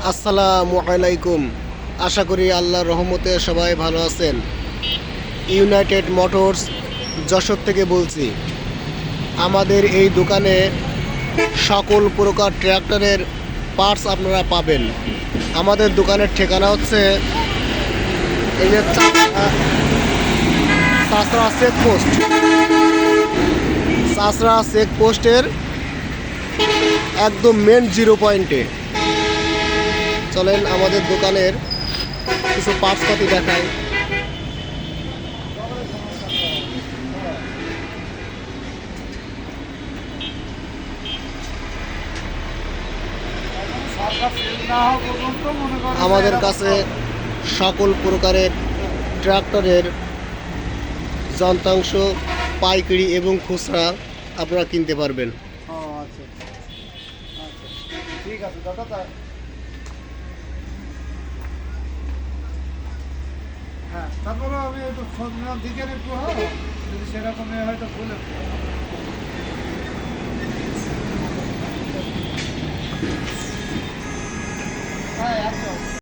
আসসালামু আলাইকুম। আশা করি আল্লাহর রহমতে সবাই ভালো আছেন। ইউনাইটেড মোটরস যশোর থেকে বলছি। আমাদের এই দোকানে সকল প্রকার ট্র্যাক্টরের পার্টস আপনারা পাবেন। আমাদের দোকানের ঠিকানা হচ্ছে এই যে চাষরা চেকপোস্ট, চাষরা চেকপোস্টের একদম মেন জিরো পয়েন্টে। চলেন আমাদের দোকানের কিছু পার্টসপাতি দেখাই। আমাদের কাছে সকল প্রকারের ট্রাক্টরের যন্ত্রাংশ পাইকারি এবং খুচরা আপনারা কিনতে পারবেন। আচ্ছা ঠিক আছে দাদা। হ্যাঁ তারপরে আমি একটু খোঁজ নিলাম দিকেন একটু, যদি সেরকম হয়তো বলে